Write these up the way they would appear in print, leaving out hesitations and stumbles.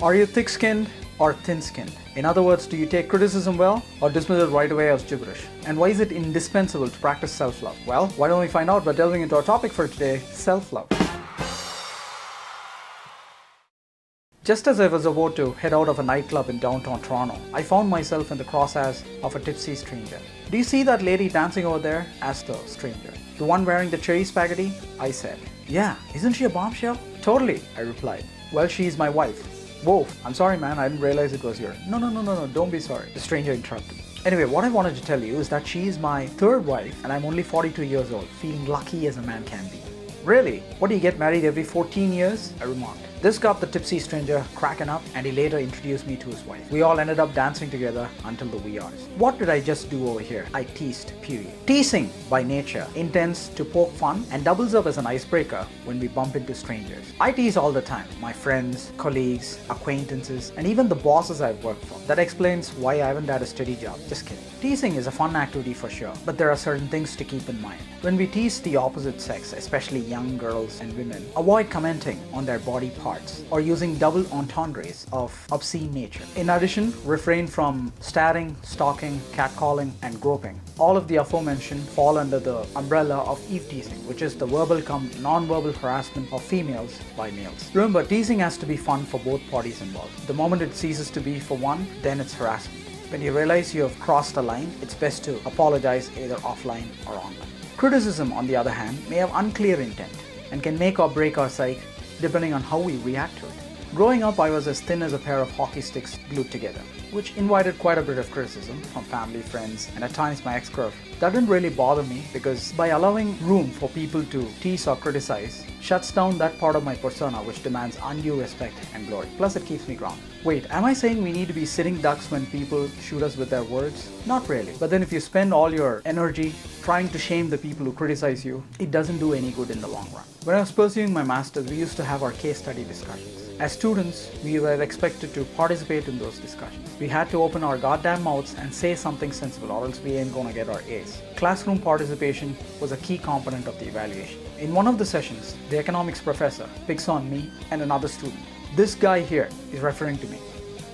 Are you thick-skinned or thin-skinned? In other words, do you take criticism well or dismiss it right away as gibberish? And why is it indispensable to practice self-love? Well, why don't we find out by delving into our topic for today, self-love. Just as I was about to head out of a nightclub in downtown Toronto, I found myself in the crosshairs of a tipsy stranger. Do you see that lady dancing over there? Asked the stranger. The one wearing the cherry spaghetti? I said. Yeah, isn't she a bombshell? Totally, I replied. Well, she's my wife. Whoa, I'm sorry man, I didn't realize it was yours. No, don't be sorry. The stranger interrupted. Anyway, what I wanted to tell you is that she is my third wife and I'm only 42 years old, feeling lucky as a man can be. Really? What, do you get married every 14 years? I remarked. This got the tipsy stranger cracking up and he later introduced me to his wife. We all ended up dancing together until the wee hours. What did I just do over here? I teased, period. Teasing, by nature, intends to poke fun and doubles up as an icebreaker when we bump into strangers. I tease all the time. My friends, colleagues, acquaintances, and even the bosses I've worked for. That explains why I haven't had a steady job. Just kidding. Teasing is a fun activity for sure, but there are certain things to keep in mind. When we tease the opposite sex, especially young girls and women, avoid commenting on their body parts or using double entendres of obscene nature. In addition, refrain from staring, stalking, catcalling, and groping. All of the aforementioned fall under the umbrella of eve teasing, which is the verbal cum non-verbal harassment of females by males. Remember, teasing has to be fun for both parties involved. The moment it ceases to be for one, then it's harassment. When you realize you have crossed a line, it's best to apologize either offline or online. Criticism, on the other hand, may have unclear intent and can make or break our psyche depending on how we react to it. Growing up, I was as thin as a pair of hockey sticks glued together, which invited quite a bit of criticism from family, friends, and at times my ex-girlfriend. That didn't really bother me because by allowing room for people to tease or criticize, shuts down that part of my persona which demands undue respect and glory. Plus it keeps me grounded. Wait, am I saying we need to be sitting ducks when people shoot us with their words? Not really. But then if you spend all your energy trying to shame the people who criticize you, it doesn't do any good in the long run. When I was pursuing my master's, we used to have our case study discussions. As students, we were expected to participate in those discussions. We had to open our goddamn mouths and say something sensible or else we ain't gonna get our A's. Classroom participation was a key component of the evaluation. In one of the sessions, the economics professor picks on me and another student. This guy here is referring to me.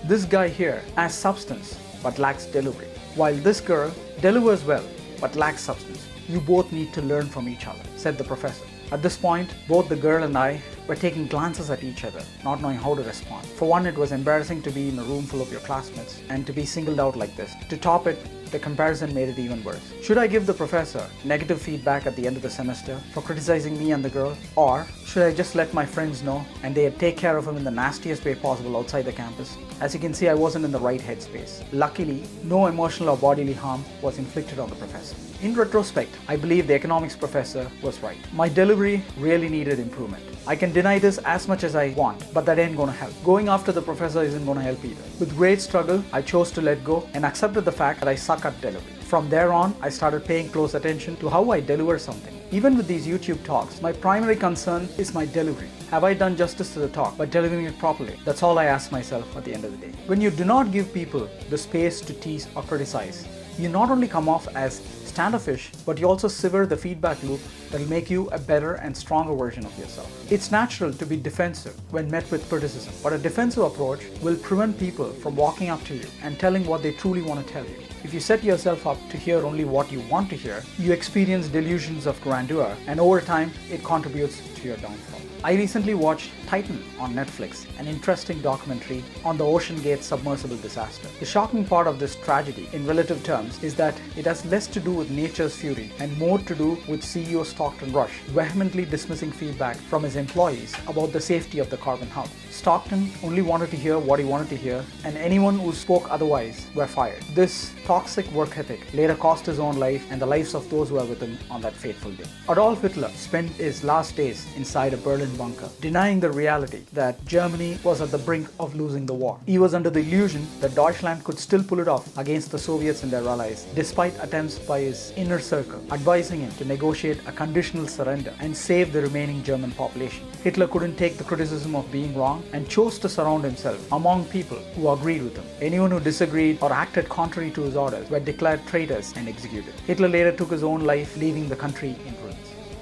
This guy here has substance but lacks delivery, while this girl delivers well but lacks substance. You both need to learn from each other, said the professor. At this point, both the girl and I were taking glances at each other, not knowing how to respond. For one, it was embarrassing to be in a room full of your classmates and to be singled out like this. To top it, the comparison made it even worse. Should I give the professor negative feedback at the end of the semester for criticizing me and the girl? Or should I just let my friends know and they'd take care of him in the nastiest way possible outside the campus? As you can see, I wasn't in the right headspace. Luckily, no emotional or bodily harm was inflicted on the professor. In retrospect, I believe the economics professor was right. My delivery really needed improvement. I can deny this as much as I want, but that ain't gonna help. Going after the professor isn't gonna help either. With great struggle, I chose to let go and accepted the fact that I suck at delivery. From there on, I started paying close attention to how I deliver something. Even with these YouTube talks, my primary concern is my delivery. Have I done justice to the talk by delivering it properly? That's all I ask myself at the end of the day. When you do not give people the space to tease or criticize, you not only come off as standoffish, but you also sever the feedback loop that will make you a better and stronger version of yourself. It's natural to be defensive when met with criticism, but a defensive approach will prevent people from walking up to you and telling what they truly want to tell you. If you set yourself up to hear only what you want to hear, you experience delusions of grandeur, and over time, it contributes to your downfall. I recently watched Titan on Netflix, an interesting documentary on the Ocean Gate submersible disaster. The shocking part of this tragedy, in relative terms, is that it has less to do with nature's fury and more to do with CEO Stockton Rush vehemently dismissing feedback from his employees about the safety of the carbon hub. Stockton only wanted to hear what he wanted to hear, and anyone who spoke otherwise were fired. This toxic work ethic later cost his own life and the lives of those who were with him on that fateful day. Adolf Hitler spent his last days inside a Berlin bunker, denying the reality that Germany was at the brink of losing the war. He was under the illusion that Deutschland could still pull it off against the Soviets and their allies, despite attempts by his inner circle advising him to negotiate a conditional surrender and save the remaining German population. Hitler couldn't take the criticism of being wrong and chose to surround himself among people who agreed with him. Anyone who disagreed or acted contrary to his orders were declared traitors and executed. Hitler later took his own life, leaving the country in ruins.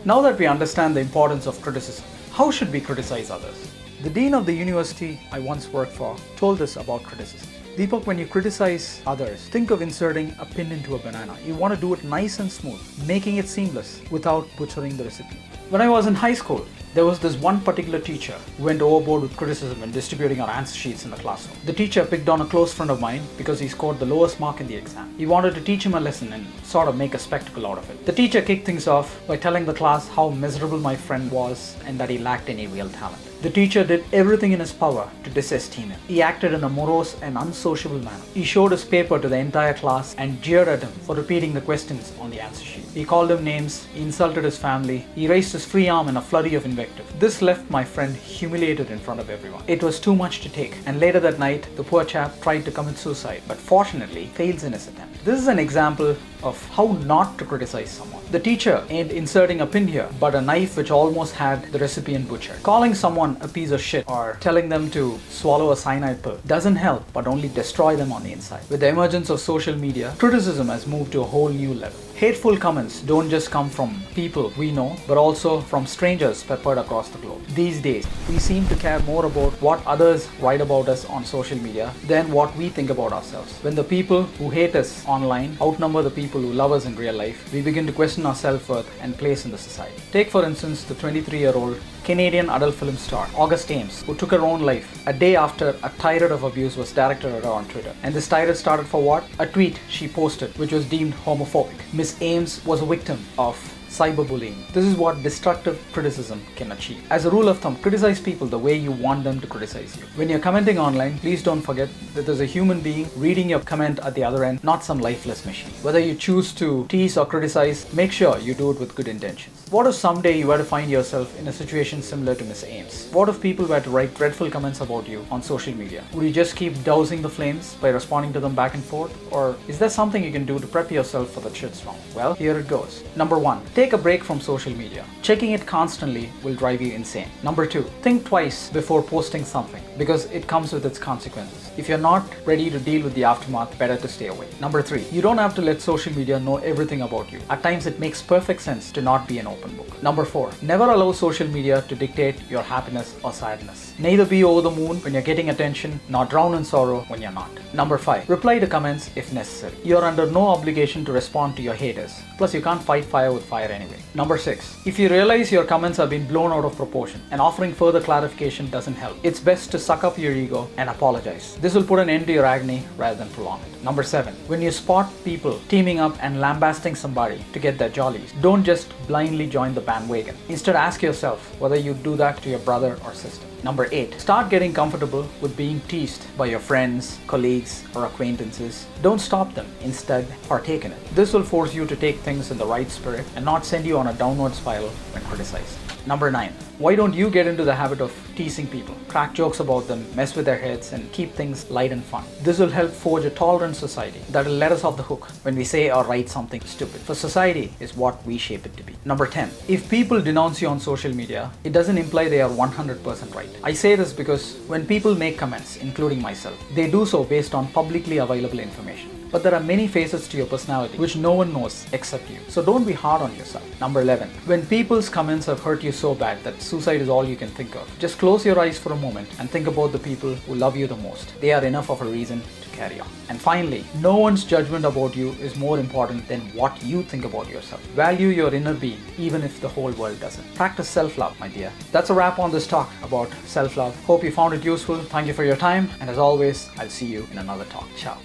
Now that we understand the importance of criticism, how should we criticize others? The dean of the university I once worked for told us about criticism. Deepak, when you criticize others, think of inserting a pin into a banana. You want to do it nice and smooth, making it seamless without butchering the recipe. When I was in high school, there was this one particular teacher who went overboard with criticism and distributing our answer sheets in the classroom. The teacher picked on a close friend of mine because he scored the lowest mark in the exam. He wanted to teach him a lesson and sort of make a spectacle out of it. The teacher kicked things off by telling the class how miserable my friend was and that he lacked any real talent. The teacher did everything in his power to disesteem him. He acted in a morose and unsociable manner. He showed his paper to the entire class and jeered at him for repeating the questions on the answer sheet. He called him names, he insulted his family, he raised his free arm in a flurry of invective. This left my friend humiliated in front of everyone. It was too much to take, and later that night, the poor chap tried to commit suicide, but fortunately fails in his attempt. This is an example of how not to criticize someone. The teacher ain't inserting a pin here, but a knife which almost had the recipient butchered. Calling someone a piece of shit or telling them to swallow a cyanide pill doesn't help, but only destroy them on the inside. With the emergence of social media, criticism has moved to a whole new level. Hateful comments don't just come from people we know, but also from strangers peppered across the globe. These days, we seem to care more about what others write about us on social media than what we think about ourselves. When the people who hate us online outnumber the people who love us in real life, we begin to question our self-worth and place in the society. Take for instance the 23-year-old Canadian adult film star August Ames, who took her own life a day after a tirade of abuse was directed at her on Twitter. And this tirade started for what? A tweet she posted which was deemed homophobic. Miss Ames was a victim of cyberbullying. This is what destructive criticism can achieve. As a rule of thumb, criticize people the way you want them to criticize you. When you're commenting online, please don't forget that there's a human being reading your comment at the other end, not some lifeless machine. Whether you choose to tease or criticize, make sure you do it with good intentions. What if someday you were to find yourself in a situation similar to Miss Ames? What if people were to write dreadful comments about you on social media? Would you just keep dousing the flames by responding to them back and forth? Or is there something you can do to prep yourself for the shitstorm? Well, here it goes. Number 1. Take a break from social media. Checking it constantly will drive you insane. Number 2. Think twice before posting something because it comes with its consequences. If you're not ready to deal with the aftermath, better to stay away. Number 3. You don't have to let social media know everything about you. At times it makes perfect sense to not be an open book. Number 4. Never allow social media to dictate your happiness or sadness. Neither be over the moon when you're getting attention, nor drown in sorrow when you're not. Number 5. Reply to comments if necessary. You're under no obligation to respond to your haters. Plus, you can't fight fire with fire anyway. Number 6. If you realize your comments have been blown out of proportion and offering further clarification doesn't help, it's best to suck up your ego and apologize. This will put an end to your agony rather than prolong it. Number 7. When you spot people teaming up and lambasting somebody to get their jollies, don't just blindly join the bandwagon. Instead, ask yourself whether you'd do that to your brother or sister. Number 8. Start getting comfortable with being teased by your friends, colleagues, or acquaintances. Don't stop them. Instead, partake in it. This will force you to take things in the right spirit and not send you on a downward spiral when criticized. Number 9. Why don't you get into the habit of teasing people, crack jokes about them, mess with their heads, and keep things light and fun? This will help forge a tolerant society that will let us off the hook when we say or write something stupid. For society is what we shape it to be. Number 10. If people denounce you on social media, it doesn't imply they are 100% right. I say this because when people make comments, including myself, they do so based on publicly available information. But there are many facets to your personality which no one knows except you. So don't be hard on yourself. Number 11. When people's comments have hurt you so bad that suicide is all you can think of, just close your eyes for a moment and think about the people who love you the most. They are enough of a reason to carry on. And finally, no one's judgment about you is more important than what you think about yourself. Value your inner being, even if the whole world doesn't. Practice self-love, my dear. That's a wrap on this talk about self-love. Hope you found it useful. Thank you for your time. And as always, I'll see you in another talk. Ciao.